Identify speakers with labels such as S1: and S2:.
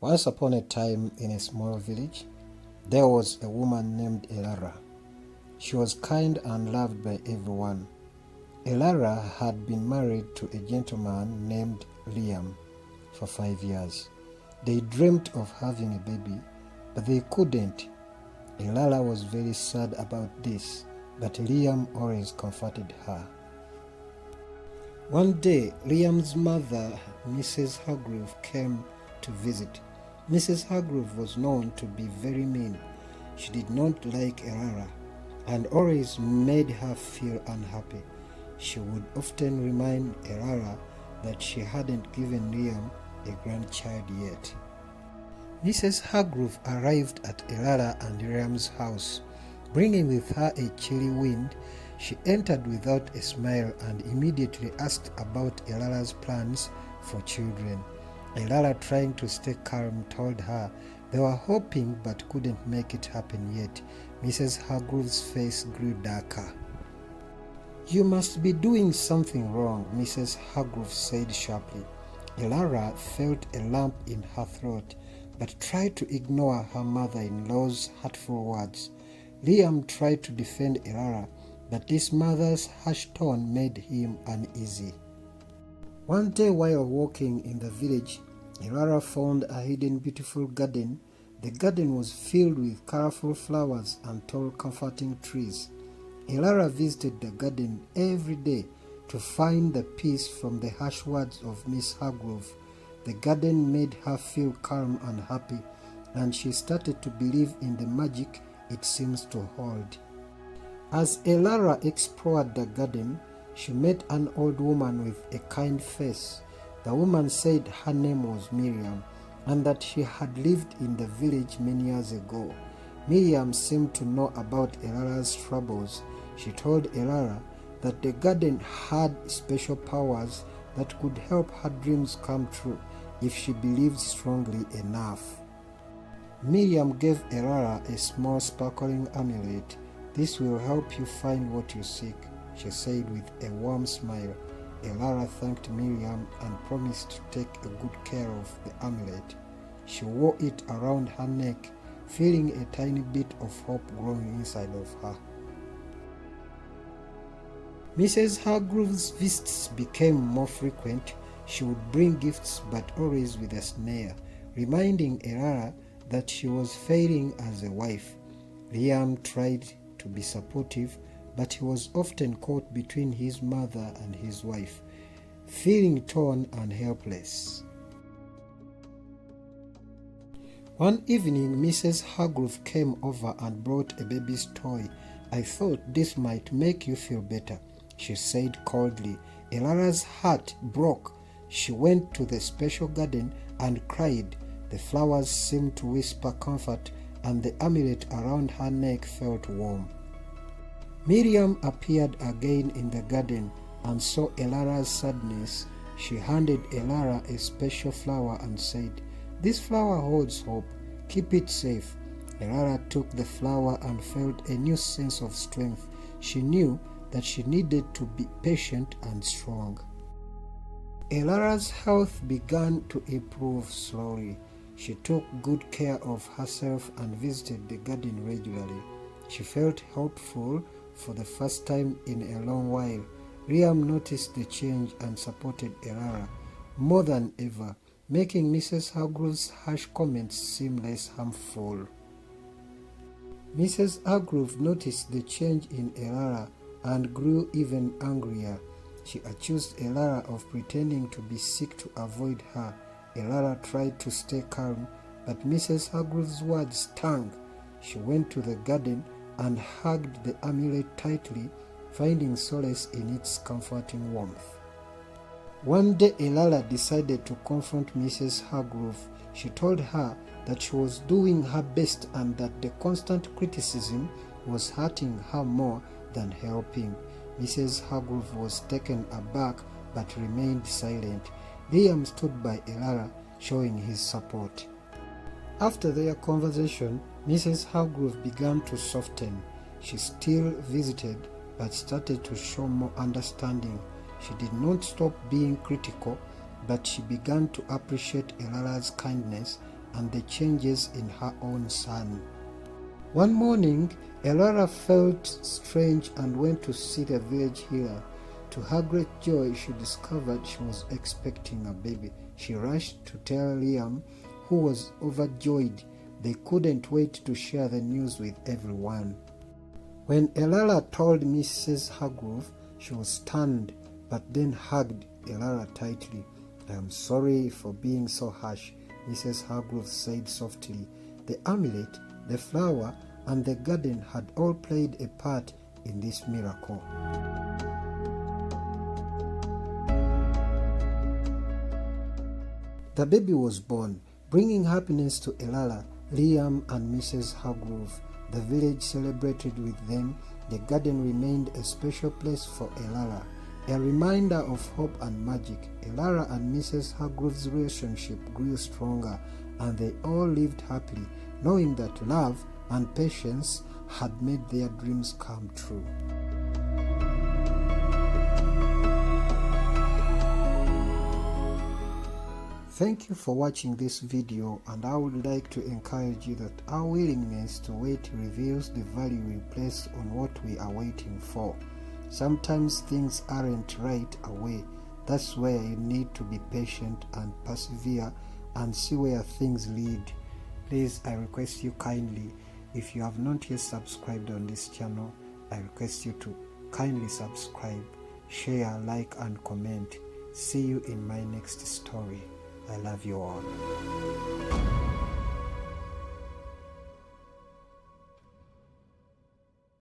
S1: Once upon a time, in a small village, there was a woman named Elara. She was kind and loved by everyone. Elara had been married to a gentleman named Liam for 5 years. They dreamt of having a baby, but they couldn't. Elara was very sad about this, but Liam always comforted her. One day, Liam's mother, Mrs. Hargrove, came to visit. Mrs. Hargrove was known to be very mean. She did not like Elara and always made her feel unhappy. She would often remind Elara that she hadn't given Liam a grandchild yet. Mrs. Hargrove arrived at Elara and Liam's house. Bringing with her a chilly wind, she entered without a smile and immediately asked about Elara's plans for children. Elara, trying to stay calm, told her they were hoping but couldn't make it happen yet. Mrs. Hargrove's face grew darker. "You must be doing something wrong," Mrs. Hargrove said sharply. Elara felt a lump in her throat but tried to ignore her mother-in-law's hurtful words. Liam tried to defend Elara, but his mother's harsh tone made him uneasy. One day while walking in the village, Elara found a hidden beautiful garden. The garden was filled with colorful flowers and tall comforting trees. Elara visited the garden every day to find the peace from the harsh words of Miss Hargrove. The garden made her feel calm and happy, and she started to believe in the magic it seems to hold. As Elara explored the garden, she met an old woman with a kind face. The woman said her name was Miriam and that she had lived in the village many years ago. Miriam seemed to know about Elara's troubles. She told Elara that the garden had special powers that could help her dreams come true if she believed strongly enough. Miriam gave Elara a small sparkling amulet. "This will help you find what you seek," she said with a warm smile. Elara thanked Miriam and promised to take a good care of the amulet. She wore it around her neck, feeling a tiny bit of hope growing inside of her. Mrs. Hargrove's visits became more frequent. She would bring gifts, but always with a snare, reminding Elara that she was failing as a wife. Liam tried to be supportive, but he was often caught between his mother and his wife, feeling torn and helpless. One evening, Mrs. Hargrove came over and brought a baby's toy. "I thought this might make you feel better," she said coldly. Elara's heart broke. She went to the special garden and cried. The flowers seemed to whisper comfort, and the amulet around her neck felt warm. Miriam appeared again in the garden and saw Elara's sadness. She handed Elara a special flower and said, "This flower holds hope. Keep it safe." Elara took the flower and felt a new sense of strength. She knew that she needed to be patient and strong. Elara's health began to improve slowly. She took good care of herself and visited the garden regularly. She felt hopeful for the first time in a long while. Liam noticed the change and supported Elara more than ever, making Mrs. Hargrove's harsh comments seem less harmful. Mrs. Hargrove noticed the change in Elara and grew even angrier. She accused Elara of pretending to be sick to avoid her. Elara tried to stay calm, but Mrs. Hargrove's words stung. She went to the garden and hugged the amulet tightly, finding solace in its comforting warmth. One day, Elara decided to confront Mrs. Hargrove. She told her that she was doing her best and that the constant criticism was hurting her more than helping. Mrs. Hargrove was taken aback but remained silent. Liam stood by Elara, showing his support. After their conversation, Mrs. Hargrove began to soften. She still visited, but started to show more understanding. She did not stop being critical, but she began to appreciate Elara's kindness and the changes in her own son. One morning, Elara felt strange and went to see the village healer. To her great joy, she discovered she was expecting a baby. She rushed to tell Liam, who was overjoyed. They couldn't wait to share the news with everyone. When Elara told Mrs. Hargrove, she was stunned, but then hugged Elara tightly. "I am sorry for being so harsh," Mrs. Hargrove said softly. The amulet, the flower, and the garden had all played a part in this miracle. The baby was born, bringing happiness to Elara, Liam, and Mrs. Hargrove. The village celebrated with them. The garden remained a special place for Elara, a reminder of hope and magic. Elara and Mrs. Hargrove's relationship grew stronger, and they all lived happily, knowing that love and patience had made their dreams come true. Thank you for watching this video, and I would like to encourage you that our willingness to wait reveals the value we place on what we are waiting for. Sometimes things aren't right away. That's where you need to be patient and persevere and see where things lead. Please, I request you kindly, if you have not yet subscribed on this channel, I request you to kindly subscribe, share, like, and comment. See you in my next story. I love you all.